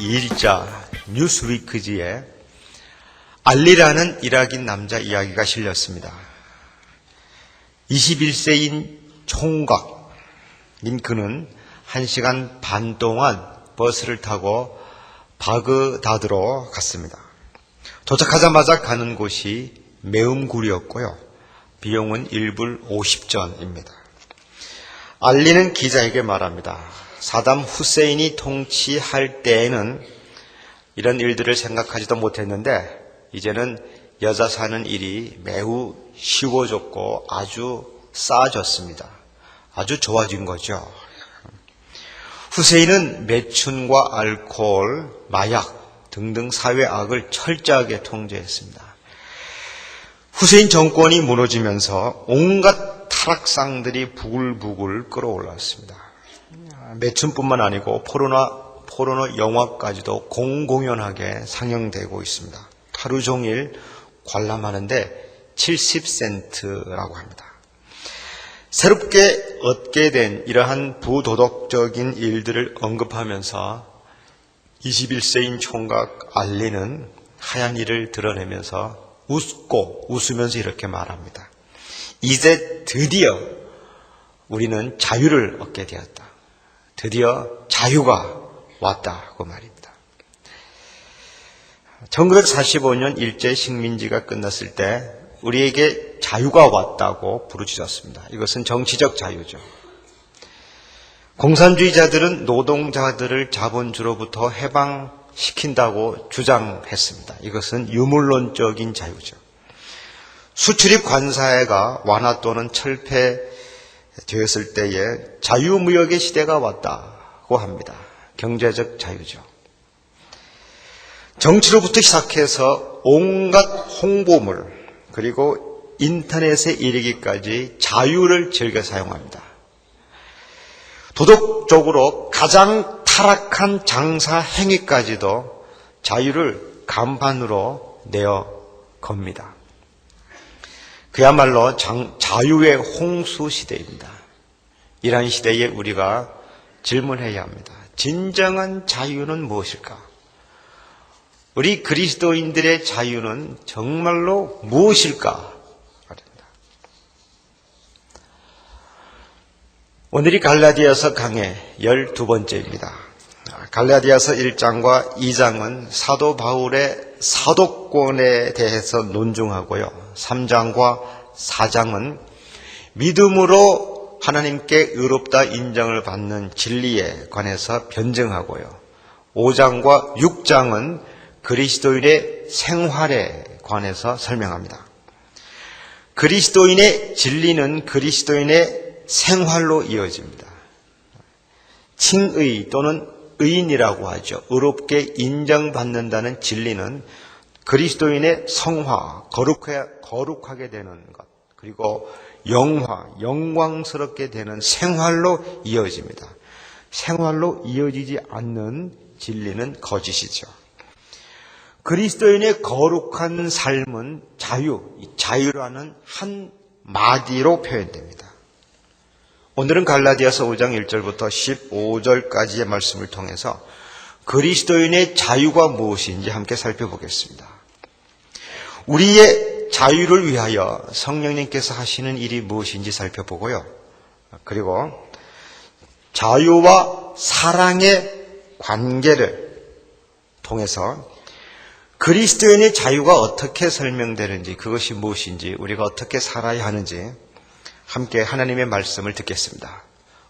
일자 뉴스위크지에 알리라는 이라크 남자 이야기가 실렸습니다. 21세인 총각인 그는 1시간 반 동안 버스를 타고 바그다드로 갔습니다. 도착하자마자 가는 곳이 매음굴이었고요. 비용은 1불 50전입니다. 알리는 기자에게 말합니다. 사담 후세인이 통치할 때에는 이런 일들을 생각하지도 못했는데 이제는 여자 사는 일이 매우 쉬워졌고 아주 싸졌습니다. 아주 좋아진 거죠. 후세인은 매춘과 알코올, 마약 등등 사회악을 철저하게 통제했습니다. 후세인 정권이 무너지면서 온갖 타락상들이 부글부글 끌어올랐습니다. 매춘뿐만 아니고 포르노 영화까지도 공공연하게 상영되고 있습니다. 하루 종일 관람하는데 70센트라고 합니다. 새롭게 얻게 된 이러한 부도덕적인 일들을 언급하면서 21세인 총각 알리는 하얀 이를 드러내면서 웃으면서 이렇게 말합니다. 이제 드디어 우리는 자유를 얻게 되었다. 드디어 자유가 왔다고 말입니다. 1945년 일제 식민지가 끝났을 때 우리에게 자유가 왔다고 부르짖었습니다. 이것은 정치적 자유죠. 공산주의자들은 노동자들을 자본주로부터 해방시킨다고 주장했습니다. 이것은 유물론적인 자유죠. 수출입 관세가 완화 또는 철폐되었을 때에 자유무역의 시대가 왔다고 합니다. 경제적 자유죠. 정치로부터 시작해서 온갖 홍보물 그리고 인터넷에 이르기까지 자유를 즐겨 사용합니다. 도덕적으로 가장 타락한 장사 행위까지도 자유를 간판으로 내어 겁니다. 그야말로 자유의 홍수 시대입니다. 이러한 시대에 우리가 질문해야 합니다. 진정한 자유는 무엇일까? 우리 그리스도인들의 자유는 정말로 무엇일까? 오늘이 갈라디아서 강해 12번째입니다. 갈라디아서 1장과 2장은 사도 바울의 사도권에 대해서 논증하고요. 3장과 4장은 믿음으로 하나님께 의롭다 인정을 받는 진리에 관해서 변증하고요. 5장과 6장은 그리스도인의 생활에 관해서 설명합니다. 그리스도인의 진리는 그리스도인의 생활로 이어집니다. 칭의 또는 의인이라고 하죠. 의롭게 인정받는다는 진리는 그리스도인의 성화, 거룩하게 되는 것, 그리고 영광스럽게 되는 생활로 이어집니다. 생활로 이어지지 않는 진리는 거짓이죠. 그리스도인의 거룩한 삶은 자유라는 한 마디로 표현됩니다. 오늘은 갈라디아서 5장 1절부터 15절까지의 말씀을 통해서 그리스도인의 자유가 무엇인지 함께 살펴보겠습니다. 우리의 자유를 위하여 성령님께서 하시는 일이 무엇인지 살펴보고요. 그리고 자유와 사랑의 관계를 통해서 그리스도인의 자유가 어떻게 설명되는지, 그것이 무엇인지, 우리가 어떻게 살아야 하는지 함께 하나님의 말씀을 듣겠습니다.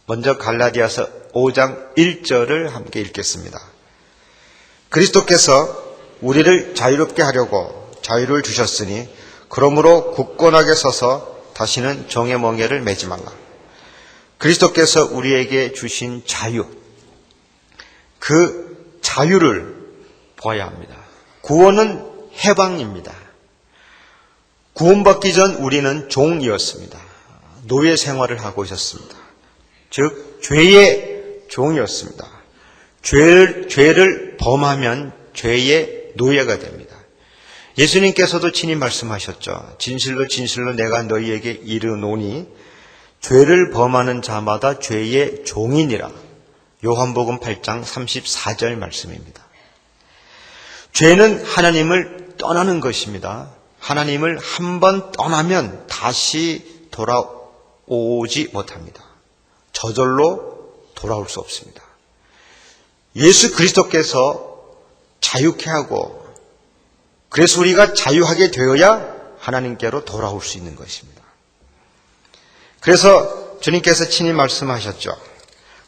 먼저 갈라디아서 5장 1절을 함께 읽겠습니다. 그리스도께서 우리를 자유롭게 하려고 자유를 주셨으니 그러므로 굳건하게 서서 다시는 종의 멍에를 매지 말라. 그리스도께서 우리에게 주신 자유, 그 자유를 보아야 합니다. 구원은 해방입니다. 구원받기 전 우리는 종이었습니다. 노예 생활을 하고 있었습니다. 즉 죄의 종이었습니다. 죄를 범하면 죄의 노예가 됩니다. 예수님께서도 친히 말씀하셨죠. 진실로 진실로 내가 너희에게 이르노니 죄를 범하는 자마다 죄의 종이니라. 요한복음 8장 34절 말씀입니다. 죄는 하나님을 떠나는 것입니다. 하나님을 한번 떠나면 다시 돌아오지 못합니다. 저절로 돌아올 수 없습니다. 예수 그리스도께서 자유케 하고, 그래서 우리가 자유하게 되어야 하나님께로 돌아올 수 있는 것입니다. 그래서 주님께서 친히 말씀하셨죠.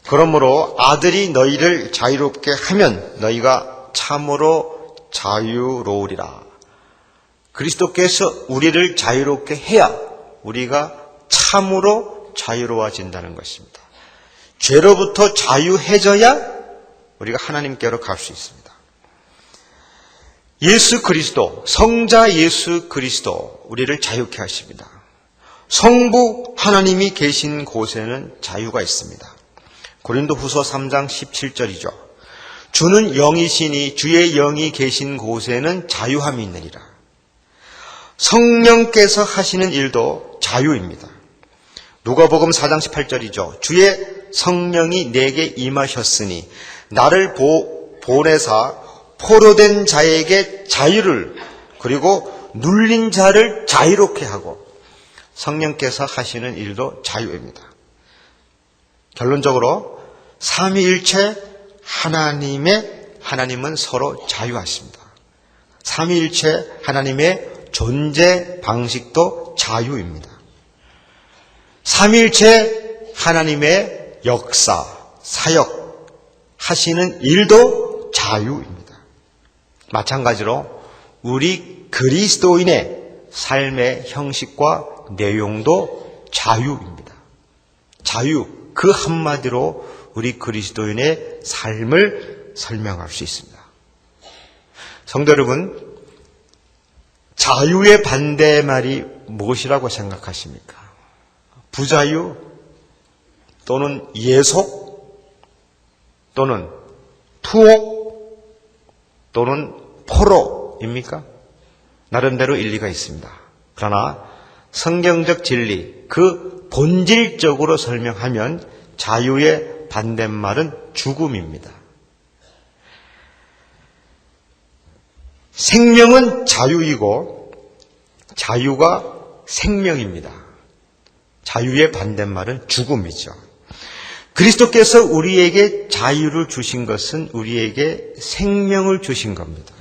그러므로 아들이 너희를 자유롭게 하면 너희가 참으로 자유로우리라. 그리스도께서 우리를 자유롭게 해야 우리가 참으로 자유로워진다는 것입니다. 죄로부터 자유해져야 우리가 하나님께로 갈 수 있습니다. 예수 그리스도, 성자 예수 그리스도 우리를 자유케 하십니다. 성부 하나님이 계신 곳에는 자유가 있습니다. 고린도후서 3장 17절이죠. 주는 영이시니 주의 영이 계신 곳에는 자유함이 있느니라. 성령께서 하시는 일도 자유입니다. 누가복음 4장 18절이죠. 주의 성령이 내게 임하셨으니 나를 보내사 포로된 자에게 자유를, 그리고 눌린 자를 자유롭게 하고, 성령께서 하시는 일도 자유입니다. 결론적으로 삼위일체 하나님은 서로 자유하십니다. 삼위일체 하나님의 존재 방식도 자유입니다. 삼위일체 하나님의 역사, 사역 하시는 일도 자유입니다. 마찬가지로 우리 그리스도인의 삶의 형식과 내용도 자유입니다. 자유, 그 한마디로 우리 그리스도인의 삶을 설명할 수 있습니다. 성도 여러분, 자유의 반대말이 무엇이라고 생각하십니까? 부자유 또는 예속 또는 투옥 또는 포로입니까? 나름대로 일리가 있습니다. 그러나 성경적 진리, 그 본질적으로 설명하면 자유의 반대말은 죽음입니다. 생명은 자유이고 자유가 생명입니다. 자유의 반대말은 죽음이죠. 그리스도께서 우리에게 자유를 주신 것은 우리에게 생명을 주신 겁니다.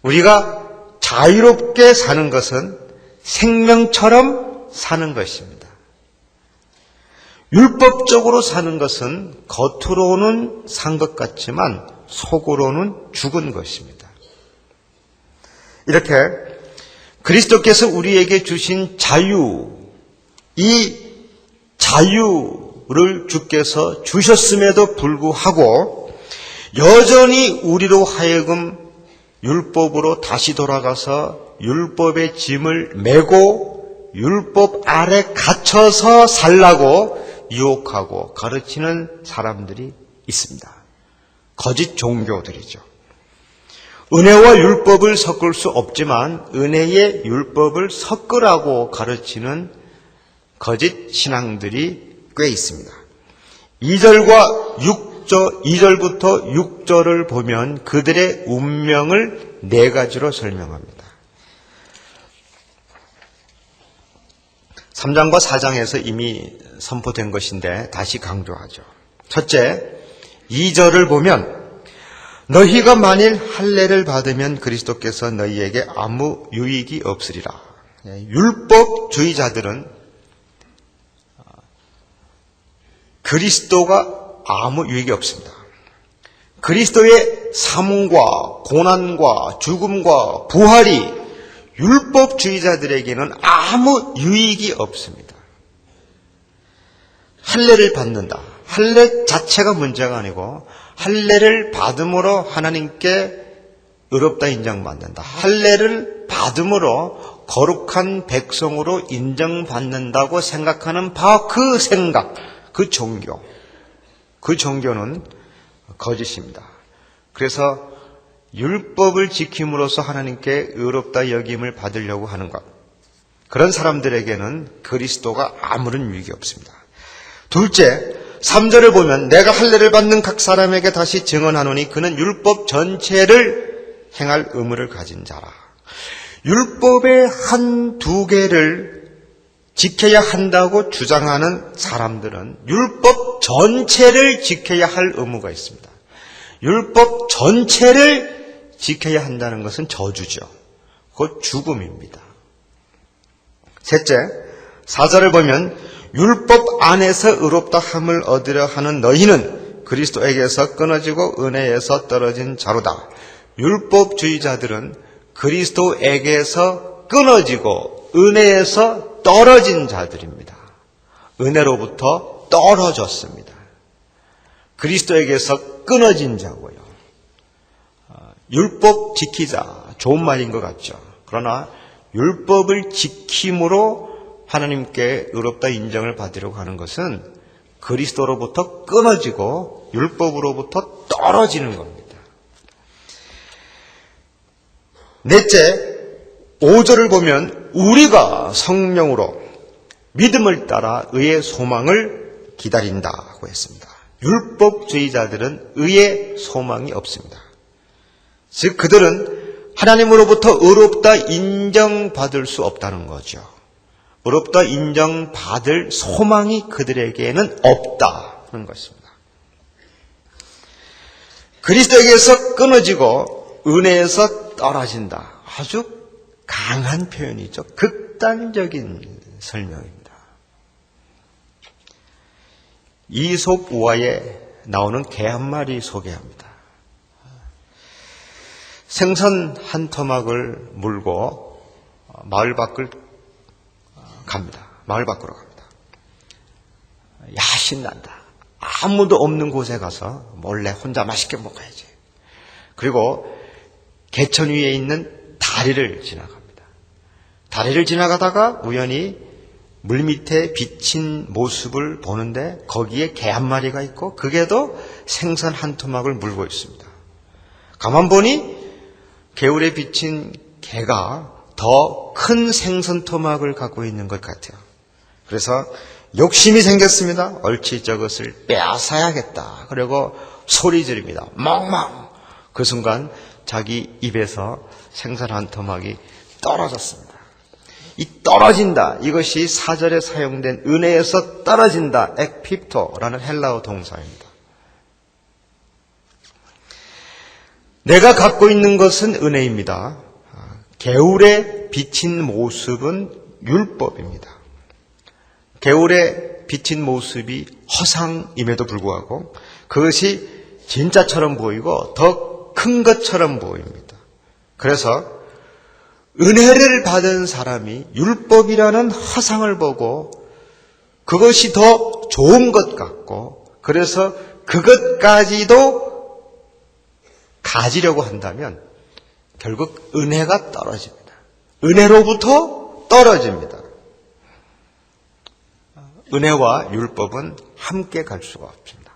우리가 자유롭게 사는 것은 생명처럼 사는 것입니다. 율법적으로 사는 것은 겉으로는 산 것 같지만 속으로는 죽은 것입니다. 이렇게 그리스도께서 우리에게 주신 자유, 이 자유를 주께서 주셨음에도 불구하고 여전히 우리로 하여금 율법으로 다시 돌아가서 율법의 짐을 메고 율법 아래 갇혀서 살라고 유혹하고 가르치는 사람들이 있습니다. 거짓 종교들이죠. 은혜와 율법을 섞을 수 없지만 은혜의 율법을 섞으라고 가르치는 거짓 신앙들이 꽤 있습니다. 2절부터 6절을 보면 그들의 운명을 네 가지로 설명합니다. 3장과 4장에서 이미 선포된 것인데 다시 강조하죠. 첫째, 2절을 보면 너희가 만일 할례를 받으면 그리스도께서 너희에게 아무 유익이 없으리라. 율법주의자들은 그리스도가 아무 유익이 없습니다. 그리스도의 삶과 고난과 죽음과 부활이 율법주의자들에게는 아무 유익이 없습니다. 할례를 받는다. 할례 자체가 문제가 아니고 할례를 받음으로 하나님께 의롭다 인정받는다. 할례를 받음으로 거룩한 백성으로 인정받는다고 생각하는 바로 그 생각, 그 종교는 거짓입니다. 그래서 율법을 지킴으로써 하나님께 의롭다 여김을 받으려고 하는 것, 그런 사람들에게는 그리스도가 아무런 유익이 없습니다. 둘째, 3절을 보면 내가 할례를 받는 각 사람에게 다시 증언하노니 그는 율법 전체를 행할 의무를 가진 자라. 율법의 한두 개를 지켜야 한다고 주장하는 사람들은 율법 전체를 지켜야 할 의무가 있습니다. 율법 전체를 지켜야 한다는 것은 저주죠. 곧 죽음입니다. 셋째, 4절을 보면 율법 안에서 의롭다 함을 얻으려 하는 너희는 그리스도에게서 끊어지고 은혜에서 떨어진 자로다. 율법주의자들은 그리스도에게서 끊어지고 은혜에서 떨어진 자들입니다. 은혜로부터 떨어졌습니다. 그리스도에게서 끊어진 자고요. 율법 지키자, 좋은 말인 것 같죠. 그러나 율법을 지킴으로 하나님께 의롭다 인정을 받으려고 하는 것은 그리스도로부터 끊어지고 율법으로부터 떨어지는 겁니다. 넷째, 5절을 보면 우리가 성령으로 믿음을 따라 의의 소망을 기다린다고 했습니다. 율법주의자들은 의의 소망이 없습니다. 즉 그들은 하나님으로부터 의롭다 인정받을 수 없다는 거죠. 의롭다 인정받을 소망이 그들에게는 없다는 것입니다. 그리스도에게서 끊어지고 은혜에서 떨어진다. 아주 강한 표현이죠. 극단적인 설명입니다. 이솝 우화에 나오는 개 한 마리 소개합니다. 생선 한 토막을 물고 마을 밖을 갑니다. 마을 밖으로 갑니다. 야, 신난다. 아무도 없는 곳에 가서 몰래 혼자 맛있게 먹어야지. 그리고 개천 위에 있는 다리를 지나갑니다. 다리를 지나가다가 우연히 물 밑에 비친 모습을 보는데 거기에 개 한 마리가 있고 그 개도 생선 한 토막을 물고 있습니다. 가만 보니 개울에 비친 개가 더 큰 생선 토막을 갖고 있는 것 같아요. 그래서 욕심이 생겼습니다. 얼추 저것을 빼앗아야겠다. 그리고 소리 지릅니다. 멍멍. 그 순간 자기 입에서 생선 한 토막이 떨어졌습니다. 이 떨어진다. 이것이 4절에 사용된 은혜에서 떨어진다. ekpipto라는 헬라어 동사입니다. 내가 갖고 있는 것은 은혜입니다. 개울에 비친 모습은 율법입니다. 개울에 비친 모습이 허상임에도 불구하고 그것이 진짜처럼 보이고 더 큰 것처럼 보입니다. 그래서 은혜를 받은 사람이 율법이라는 허상을 보고 그것이 더 좋은 것 같고 그래서 그것까지도 가지려고 한다면 결국 은혜가 떨어집니다. 은혜로부터 떨어집니다. 은혜와 율법은 함께 갈 수가 없습니다.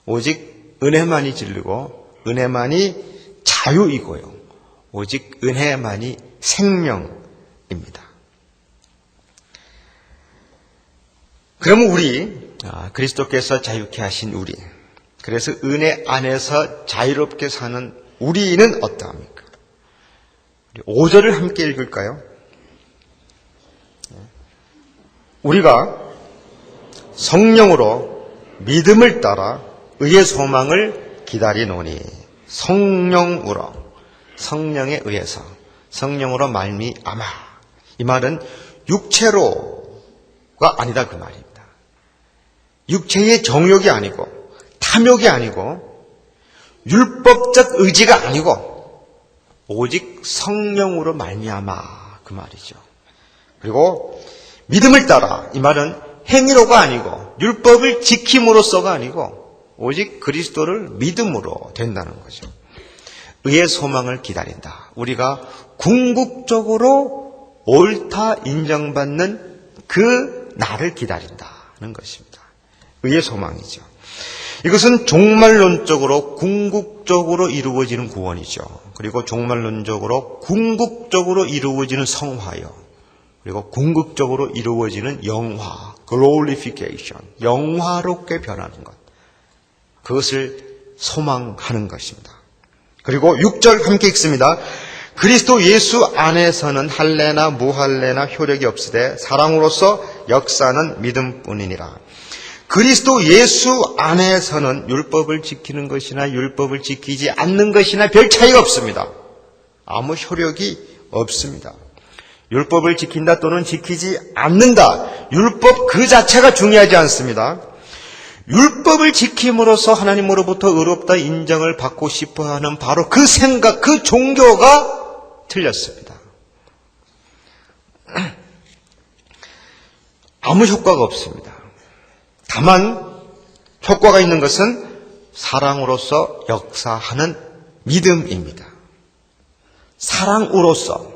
오직 은혜만이 진리고 은혜만이 자유이고요. 오직 은혜만이 생명입니다. 그러면 우리 그리스도께서 자유케 하신 우리, 그래서 은혜 안에서 자유롭게 사는 우리는 어떠합니까? 5절을 함께 읽을까요? 우리가 성령으로 믿음을 따라 의의 소망을 기다리노니 성령으로, 성령에 의해서, 성령으로 말미암아. 이 말은 육체로가 아니다 그 말입니다. 육체의 정욕이 아니고 탐욕이 아니고 율법적 의지가 아니고 오직 성령으로 말미암아 그 말이죠. 그리고 믿음을 따라, 이 말은 행위로가 아니고 율법을 지킴으로써가 아니고 오직 그리스도를 믿음으로 된다는 거죠. 의의 소망을 기다린다. 우리가 궁극적으로 옳다 인정받는 그 날을 기다린다는 것입니다. 의의 소망이죠. 이것은 종말론적으로 궁극적으로 이루어지는 구원이죠. 그리고 종말론적으로 궁극적으로 이루어지는 성화요. 그리고 궁극적으로 이루어지는 영화, glorification, 영화롭게 변하는 것. 그것을 소망하는 것입니다. 그리고 6절 함께 읽습니다. 그리스도 예수 안에서는 할례나 무할례나 효력이 없으되 사랑으로서 역사는 믿음뿐이니라. 그리스도 예수 안에서는 율법을 지키는 것이나 율법을 지키지 않는 것이나 별 차이가 없습니다. 아무 효력이 없습니다. 율법을 지킨다 또는 지키지 않는다. 율법 그 자체가 중요하지 않습니다. 율법을 지킴으로써 하나님으로부터 의롭다 인정을 받고 싶어하는 바로 그 생각, 그 종교가 틀렸습니다. 아무 효과가 없습니다. 다만 효과가 있는 것은 사랑으로서 역사하는 믿음입니다. 사랑으로서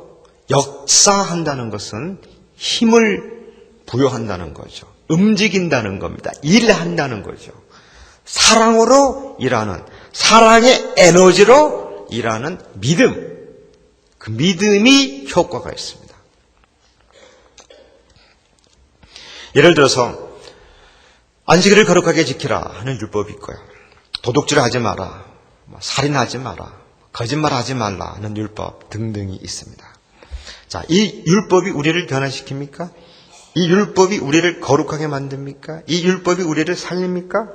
역사한다는 것은 힘을 부여한다는 거죠. 움직인다는 겁니다. 일한다는 거죠. 사랑으로 일하는, 사랑의 에너지로 일하는 믿음. 그 믿음이 효과가 있습니다. 예를 들어서 안식일을 거룩하게 지키라 하는 율법이 있고요. 도둑질하지 마라, 살인하지 마라, 거짓말하지 말라 하는 율법 등등이 있습니다. 자, 이 율법이 우리를 변화시킵니까? 이 율법이 우리를 거룩하게 만듭니까? 이 율법이 우리를 살립니까?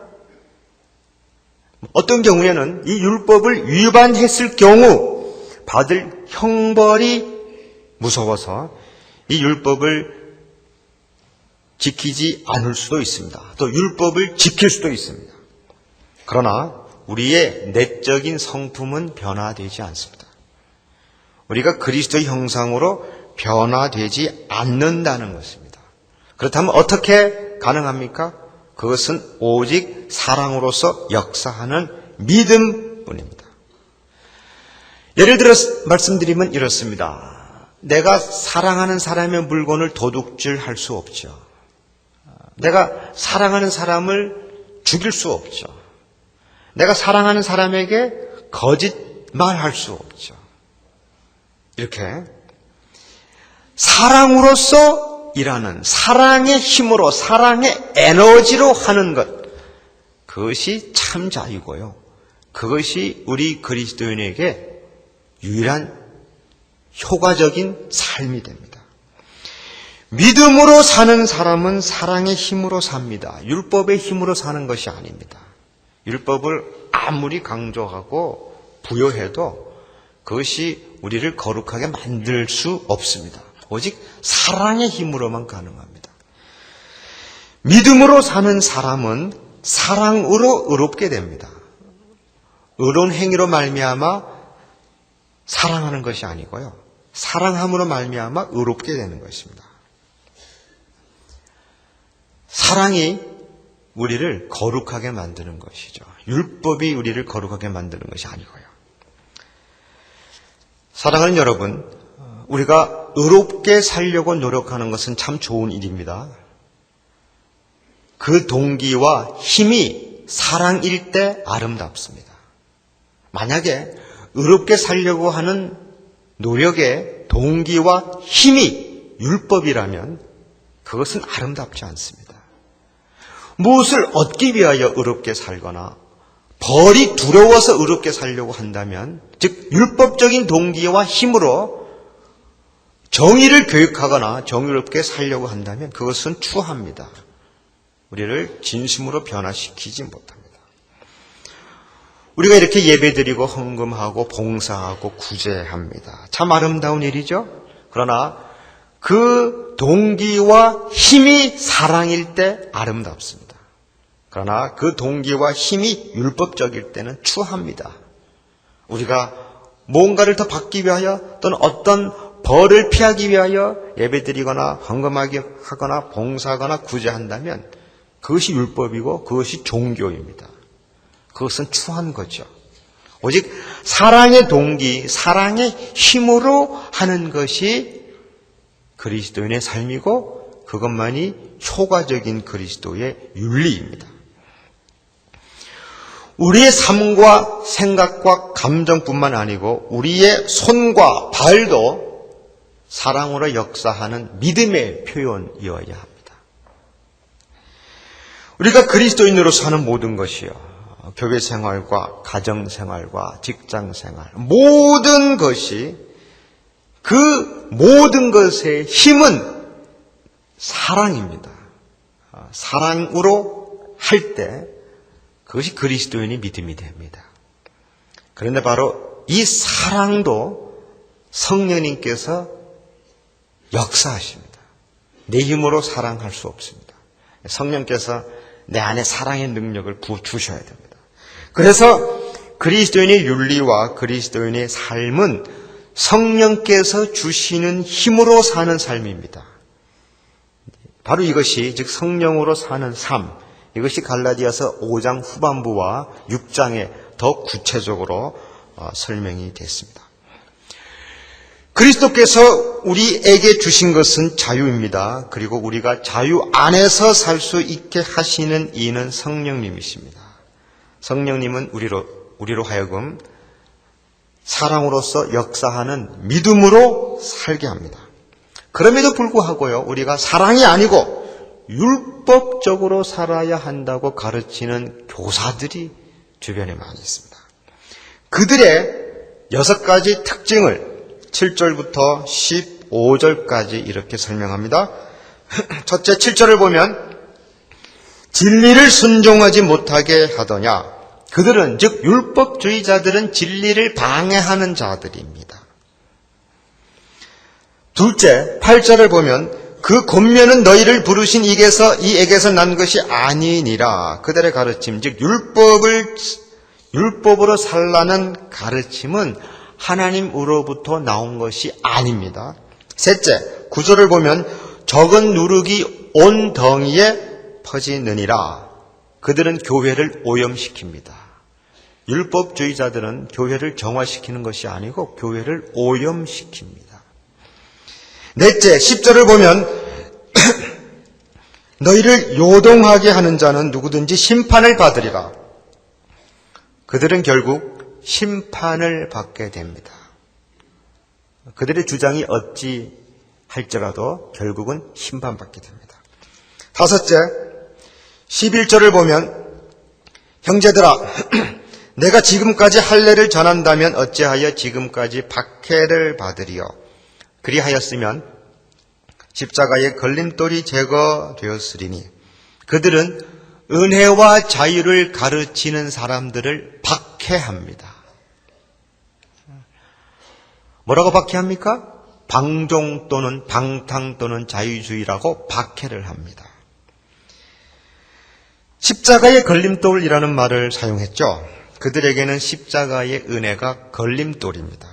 어떤 경우에는 이 율법을 위반했을 경우 받을 형벌이 무서워서 이 율법을 지키지 않을 수도 있습니다. 또 율법을 지킬 수도 있습니다. 그러나 우리의 내적인 성품은 변화되지 않습니다. 우리가 그리스도의 형상으로 변화되지 않는다는 것입니다. 그렇다면 어떻게 가능합니까? 그것은 오직 사랑으로서 역사하는 믿음뿐입니다. 예를 들어 말씀드리면 이렇습니다. 내가 사랑하는 사람의 물건을 도둑질할 수 없죠. 내가 사랑하는 사람을 죽일 수 없죠. 내가 사랑하는 사람에게 거짓말할 수 없죠. 이렇게 사랑으로서 일하는, 사랑의 힘으로, 사랑의 에너지로 하는 것, 그것이 참 자유고요. 그것이 우리 그리스도인에게 유일한 효과적인 삶이 됩니다. 믿음으로 사는 사람은 사랑의 힘으로 삽니다. 율법의 힘으로 사는 것이 아닙니다. 율법을 아무리 강조하고 부여해도 그것이 우리를 거룩하게 만들 수 없습니다. 오직 사랑의 힘으로만 가능합니다. 믿음으로 사는 사람은 사랑으로 의롭게 됩니다. 의로운 행위로 말미암아 사랑하는 것이 아니고요. 사랑함으로 말미암아 의롭게 되는 것입니다. 사랑이 우리를 거룩하게 만드는 것이죠. 율법이 우리를 거룩하게 만드는 것이 아니고요. 사랑하는 여러분, 우리가 의롭게 살려고 노력하는 것은 참 좋은 일입니다. 그 동기와 힘이 사랑일 때 아름답습니다. 만약에 의롭게 살려고 하는 노력의 동기와 힘이 율법이라면 그것은 아름답지 않습니다. 무엇을 얻기 위하여 의롭게 살거나 벌이 두려워서 의롭게 살려고 한다면, 즉 율법적인 동기와 힘으로 정의를 교육하거나 정의롭게 살려고 한다면 그것은 추합니다. 우리를 진심으로 변화시키지 못합니다. 우리가 이렇게 예배드리고 헌금하고 봉사하고 구제합니다. 참 아름다운 일이죠. 그러나 그 동기와 힘이 사랑일 때 아름답습니다. 그러나 그 동기와 힘이 율법적일 때는 추합니다. 우리가 뭔가를 더 받기 위하여 또는 어떤 벌을 피하기 위하여 예배드리거나 헌금하거나 봉사하거나 구제한다면 그것이 율법이고 그것이 종교입니다. 그것은 추한 거죠. 오직 사랑의 동기, 사랑의 힘으로 하는 것이 그리스도인의 삶이고 그것만이 효과적인 그리스도의 윤리입니다. 우리의 삶과 생각과 감정뿐만 아니고 우리의 손과 발도 사랑으로 역사하는 믿음의 표현이어야 합니다. 우리가 그리스도인으로서 하는 모든 것이요, 교회 생활과 가정 생활과 직장 생활, 모든 것이, 그 모든 것의 힘은 사랑입니다. 사랑으로 할 때 그것이 그리스도인의 믿음이 됩니다. 그런데 바로 이 사랑도 성령님께서 역사하십니다. 내 힘으로 사랑할 수 없습니다. 성령께서 내 안에 사랑의 능력을 부어주셔야 됩니다. 그래서 그리스도인의 윤리와 그리스도인의 삶은 성령께서 주시는 힘으로 사는 삶입니다. 바로 이것이, 즉 성령으로 사는 삶, 이것이 갈라디아서 5장 후반부와 6장에 더 구체적으로 설명이 됐습니다. 그리스도께서 우리에게 주신 것은 자유입니다. 그리고 우리가 자유 안에서 살 수 있게 하시는 이는 성령님이십니다. 성령님은 우리로 하여금 사랑으로서 역사하는 믿음으로 살게 합니다. 그럼에도 불구하고요, 우리가 사랑이 아니고 율법적으로 살아야 한다고 가르치는 교사들이 주변에 많이 있습니다. 그들의 6가지 특징을 7절부터 15절까지 이렇게 설명합니다. 첫째, 7절을 보면 진리를 순종하지 못하게 하더냐. 그들은, 즉 율법주의자들은 진리를 방해하는 자들입니다. 둘째, 8절을 보면 그 권면은 너희를 부르신 이에게서 난 것이 아니니라. 그들의 가르침, 즉 율법으로 살라는 가르침은 하나님으로부터 나온 것이 아닙니다. 셋째, 9절을 보면 적은 누룩이 온 덩이에 퍼지느니라. 그들은 교회를 오염시킵니다. 율법주의자들은 교회를 정화시키는 것이 아니고 교회를 오염시킵니다. 넷째, 10절을 보면 너희를 요동하게 하는 자는 누구든지 심판을 받으리라. 그들은 결국 심판을 받게 됩니다. 그들의 주장이 어찌 할지라도 결국은 심판받게 됩니다. 다섯째, 11절을 보면 형제들아, 내가 지금까지 할례를 전한다면 어찌하여 지금까지 박해를 받으리요. 그리하였으면 십자가의 걸림돌이 제거되었으리니. 그들은 은혜와 자유를 가르치는 사람들을 박해합니다. 뭐라고 박해합니까? 방종 또는 방탕 또는 자유주의라고 박해를 합니다. 십자가의 걸림돌이라는 말을 사용했죠. 그들에게는 십자가의 은혜가 걸림돌입니다.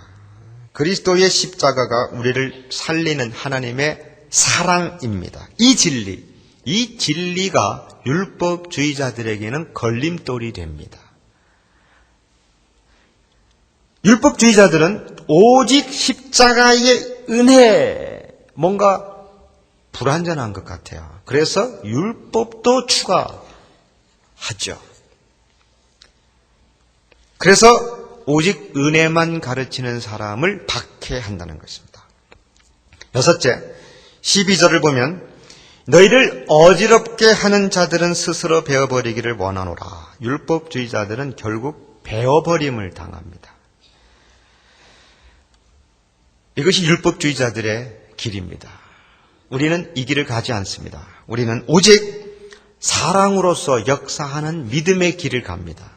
그리스도의 십자가가 우리를 살리는 하나님의 사랑입니다. 이 진리가 율법주의자들에게는 걸림돌이 됩니다. 율법주의자들은 오직 십자가의 은혜, 뭔가 불완전한 것 같아요. 그래서 율법도 추가하죠. 그래서 오직 은혜만 가르치는 사람을 박해한다는 것입니다. 여섯째, 12절을 보면 너희를 어지럽게 하는 자들은 스스로 베어버리기를 원하노라. 율법주의자들은 결국 베어버림을 당합니다. 이것이 율법주의자들의 길입니다. 우리는 이 길을 가지 않습니다. 우리는 오직 사랑으로서 역사하는 믿음의 길을 갑니다.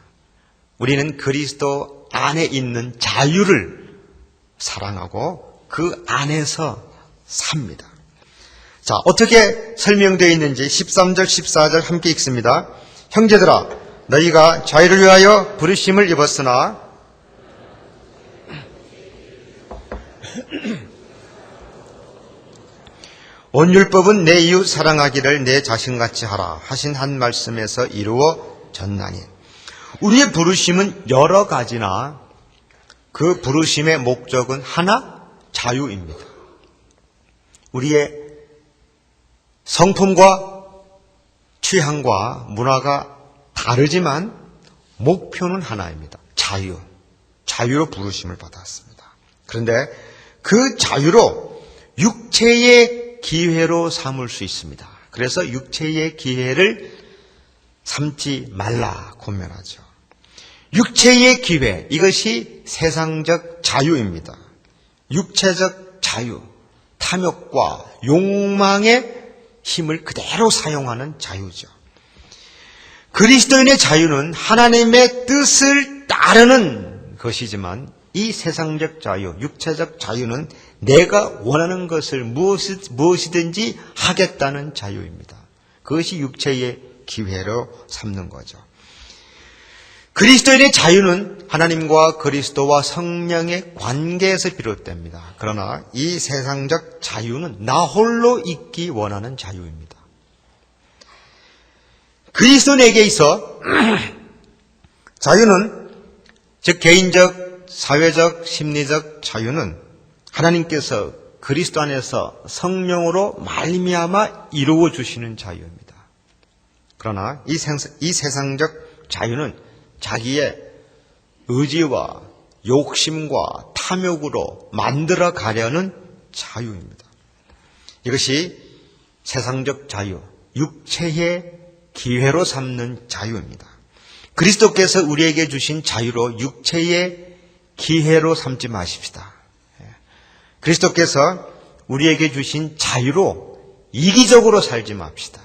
우리는 그리스도 안에 있는 자유를 사랑하고 그 안에서 삽니다. 자, 어떻게 설명되어 있는지 13절, 14절 함께 읽습니다. 형제들아, 너희가 자유를 위하여 부르심을 입었으나 온 율법은 내 이웃 사랑하기를 내 자신같이 하라 하신 한 말씀에서 이루어졌나니. 우리의 부르심은 여러 가지나 그 부르심의 목적은 하나, 자유입니다. 우리의 성품과 취향과 문화가 다르지만 목표는 하나입니다. 자유로 부르심을 받았습니다. 그런데 그 자유로 육체의 기회로 삼을 수 있습니다. 그래서 육체의 기회를 삼지 말라 권면하죠. 육체의 기회, 이것이 세상적 자유입니다. 육체적 자유, 탐욕과 욕망의 힘을 그대로 사용하는 자유죠. 그리스도인의 자유는 하나님의 뜻을 따르는 것이지만 이 세상적 자유, 육체적 자유는 내가 원하는 것을 무엇이든지 하겠다는 자유입니다. 그것이 육체의 기회로 삼는 거죠. 그리스도인의 자유는 하나님과 그리스도와 성령의 관계에서 비롯됩니다. 그러나 이 세상적 자유는 나 홀로 있기 원하는 자유입니다. 그리스도인에게 있어 자유는, 즉 개인적, 사회적, 심리적 자유는 하나님께서 그리스도 안에서 성령으로 말미암아 이루어 주시는 자유입니다. 그러나 이 세상적 자유는 자기의 의지와 욕심과 탐욕으로 만들어 가려는 자유입니다. 이것이 세상적 자유, 육체의 기회로 삼는 자유입니다. 그리스도께서 우리에게 주신 자유로 육체의 기회로 삼지 마십시다. 그리스도께서 우리에게 주신 자유로 이기적으로 살지 맙시다.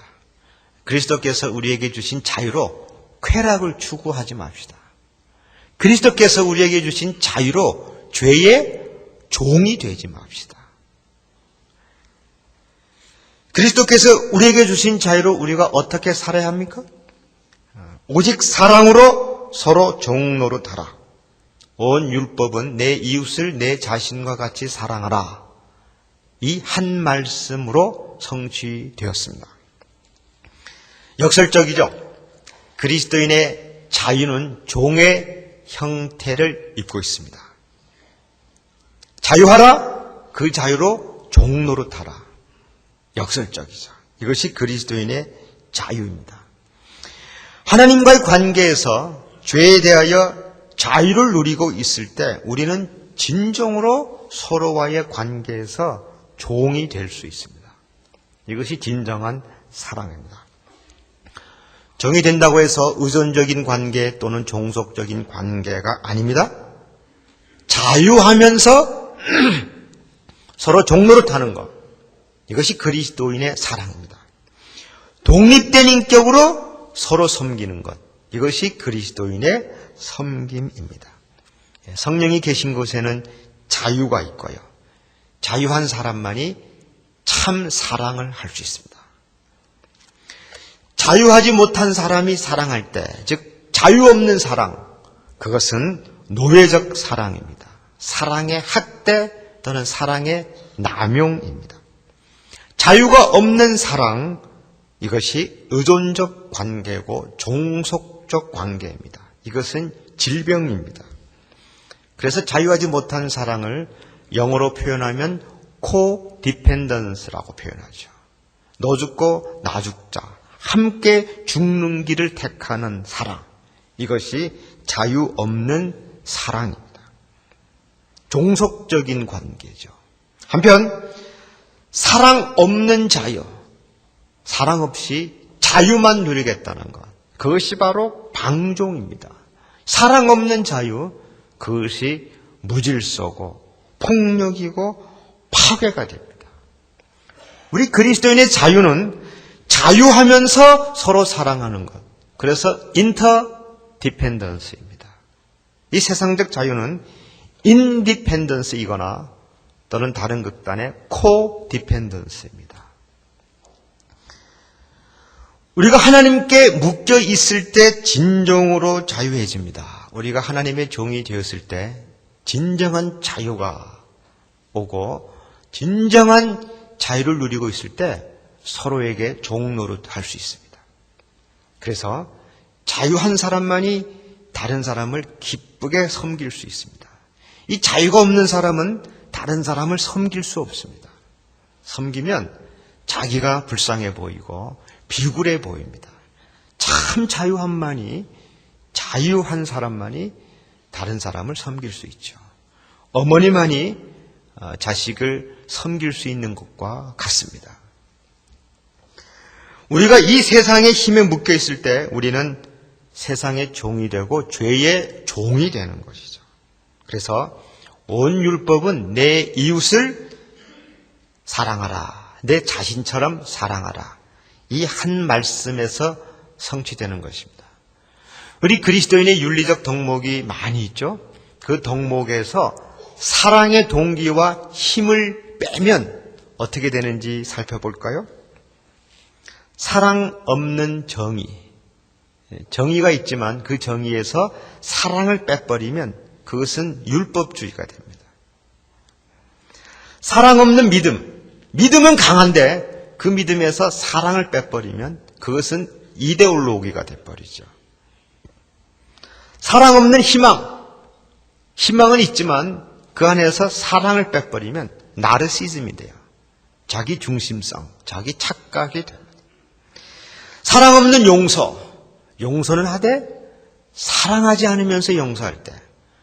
그리스도께서 우리에게 주신 자유로 쾌락을 추구하지 맙시다. 그리스도께서 우리에게 주신 자유로 죄의 종이 되지 맙시다. 그리스도께서 우리에게 주신 자유로 우리가 어떻게 살아야 합니까? 오직 사랑으로 서로 종노릇하라. 온 율법은 내 이웃을 내 자신과 같이 사랑하라. 이 한 말씀으로 성취되었습니다. 역설적이죠. 그리스도인의 자유는 종의 형태를 입고 있습니다. 자유하라. 그 자유로 종노릇하라. 역설적이죠. 이것이 그리스도인의 자유입니다. 하나님과의 관계에서 죄에 대하여 자유를 누리고 있을 때 우리는 진정으로 서로와의 관계에서 종이 될 수 있습니다. 이것이 진정한 사랑입니다. 정이 된다고 해서 의존적인 관계 또는 종속적인 관계가 아닙니다. 자유하면서 서로 종노릇하는 것, 이것이 그리스도인의 사랑입니다. 독립된 인격으로 서로 섬기는 것, 이것이 그리스도인의 섬김입니다. 성령이 계신 곳에는 자유가 있고요. 자유한 사람만이 참 사랑을 할 수 있습니다. 자유하지 못한 사람이 사랑할 때, 즉 자유 없는 사랑, 그것은 노예적 사랑입니다. 사랑의 학대 또는 사랑의 남용입니다. 자유가 없는 사랑, 이것이 의존적 관계고 종속적 관계입니다. 이것은 질병입니다. 그래서 자유하지 못한 사랑을 영어로 표현하면 코디펜던스라고 표현하죠. 너 죽고 나 죽자, 함께 죽는 길을 택하는 사랑, 이것이 자유 없는 사랑입니다. 종속적인 관계죠. 한편 사랑 없는 자유, 사랑 없이 자유만 누리겠다는 것, 그것이 바로 방종입니다. 사랑 없는 자유, 그것이 무질서고 폭력이고 파괴가 됩니다. 우리 그리스도인의 자유는 자유하면서 서로 사랑하는 것, 그래서 인터디펜던스입니다. 이 세상적 자유는 인디펜던스이거나 또는 다른 극단의 코디펜던스입니다. 우리가 하나님께 묶여 있을 때 진정으로 자유해집니다. 우리가 하나님의 종이 되었을 때 진정한 자유가 오고 진정한 자유를 누리고 있을 때 서로에게 종노릇할 수 있습니다. 그래서 자유한 사람만이 다른 사람을 기쁘게 섬길 수 있습니다. 이 자유가 없는 사람은 다른 사람을 섬길 수 없습니다. 섬기면 자기가 불쌍해 보이고 비굴해 보입니다. 참 자유한 사람만이 다른 사람을 섬길 수 있죠. 어머니만이 자식을 섬길 수 있는 것과 같습니다. 우리가 이 세상의 힘에 묶여 있을 때 우리는 세상의 종이 되고 죄의 종이 되는 것이죠. 그래서 온 율법은 내 이웃을 사랑하라, 내 자신처럼 사랑하라, 이 한 말씀에서 성취되는 것입니다. 우리 그리스도인의 윤리적 덕목이 많이 있죠. 그 덕목에서 사랑의 동기와 힘을 빼면 어떻게 되는지 살펴볼까요? 사랑 없는 정의, 정의가 있지만 그 정의에서 사랑을 빼버리면 그것은 율법주의가 됩니다. 사랑 없는 믿음은 강한데 그 믿음에서 사랑을 빼버리면 그것은 이데올로기가 돼버리죠. 사랑 없는 희망은 있지만 그 안에서 사랑을 빼버리면 나르시즘이 돼요. 자기 중심성, 자기 착각이 됩니다. 사랑 없는 용서는 하되 사랑하지 않으면서 용서할 때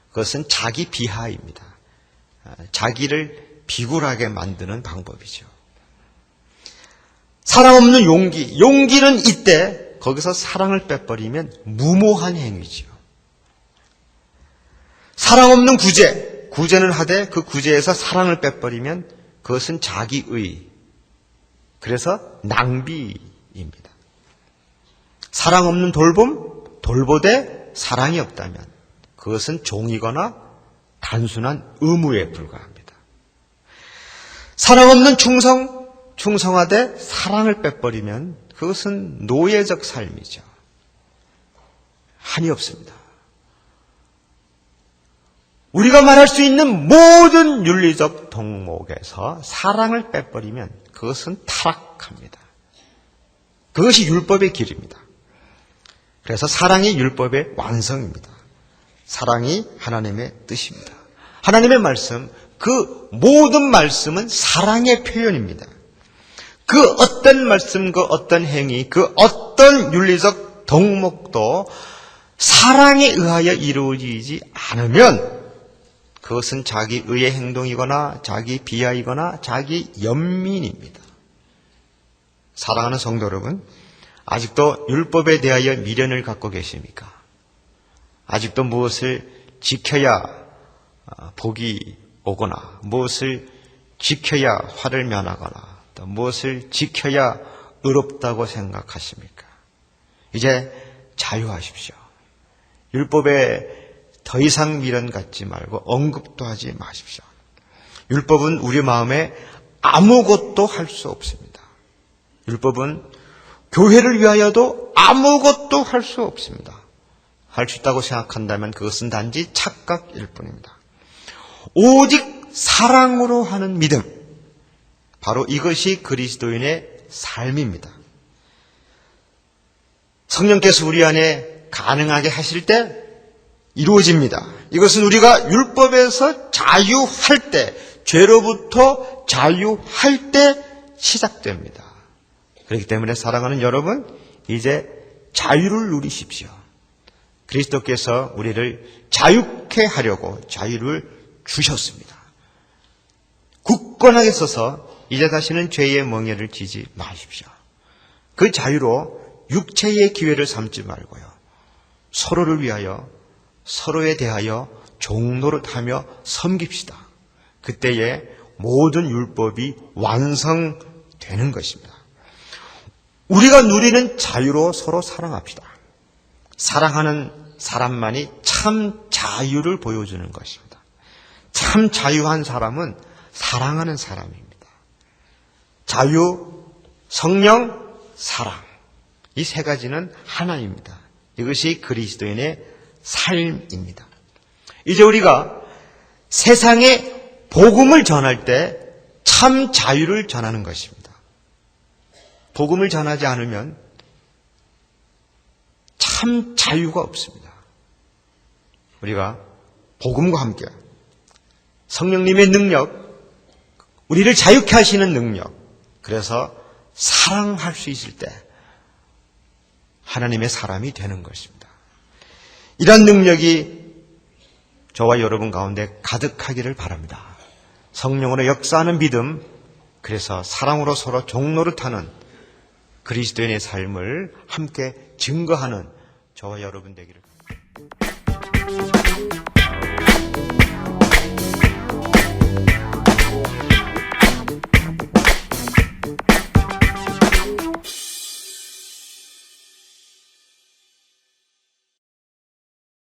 그것은 자기 비하입니다. 자기를 비굴하게 만드는 방법이죠. 사랑 없는 용기는 이때 거기서 사랑을 빼버리면 무모한 행위죠. 사랑 없는 구제는 하되 그 구제에서 사랑을 빼버리면 그것은 자기의, 그래서 낭비입니다. 사랑 없는 돌보되 사랑이 없다면 그것은 종이거나 단순한 의무에 불과합니다. 사랑 없는 충성하되 사랑을 빼버리면 그것은 노예적 삶이죠. 한이 없습니다. 우리가 말할 수 있는 모든 윤리적 덕목에서 사랑을 빼버리면 그것은 타락합니다. 그것이 율법의 길입니다. 그래서 사랑이 율법의 완성입니다. 사랑이 하나님의 뜻입니다. 하나님의 말씀, 그 모든 말씀은 사랑의 표현입니다. 그 어떤 말씀, 그 어떤 행위, 그 어떤 윤리적 덕목도 사랑에 의하여 이루어지지 않으면 그것은 자기 의의 행동이거나 자기 비하이거나 자기 연민입니다. 사랑하는 성도 여러분, 아직도 율법에 대하여 미련을 갖고 계십니까? 아직도 무엇을 지켜야 복이 오거나 무엇을 지켜야 화를 면하거나 또 무엇을 지켜야 의롭다고 생각하십니까? 이제 자유하십시오. 율법에 더 이상 미련 갖지 말고 언급도 하지 마십시오. 율법은 우리 마음에 아무것도 할 수 없습니다. 율법은 교회를 위하여도 아무것도 할 수 없습니다. 할 수 있다고 생각한다면 그것은 단지 착각일 뿐입니다. 오직 사랑으로 하는 믿음, 바로 이것이 그리스도인의 삶입니다. 성령께서 우리 안에 가능하게 하실 때 이루어집니다. 이것은 우리가 율법에서 자유할 때, 죄로부터 자유할 때 시작됩니다. 그렇기 때문에 사랑하는 여러분, 이제 자유를 누리십시오. 그리스도께서 우리를 자유케 하려고 자유를 주셨습니다. 굳건하게 서서 이제 다시는 죄의 멍에를 지지 마십시오. 그 자유로 육체의 기회를 삼지 말고요. 서로를 위하여, 서로에 대하여 종노릇하며 섬깁시다. 그때에 모든 율법이 완성되는 것입니다. 우리가 누리는 자유로 서로 사랑합시다. 사랑하는 사람만이 참 자유를 보여주는 것입니다. 참 자유한 사람은 사랑하는 사람입니다. 자유, 성령, 사랑, 이 세 가지는 하나입니다. 이것이 그리스도인의 삶입니다. 이제 우리가 세상에 복음을 전할 때 참 자유를 전하는 것입니다. 복음을 전하지 않으면 참 자유가 없습니다. 우리가 복음과 함께 성령님의 능력, 우리를 자유케 하시는 능력, 그래서 사랑할 수 있을 때 하나님의 사람이 되는 것입니다. 이런 능력이 저와 여러분 가운데 가득하기를 바랍니다. 성령으로 역사하는 믿음, 그래서 사랑으로 서로 종노릇하는 그리스도인의 삶을 함께 증거하는 저와 여러분 되기를.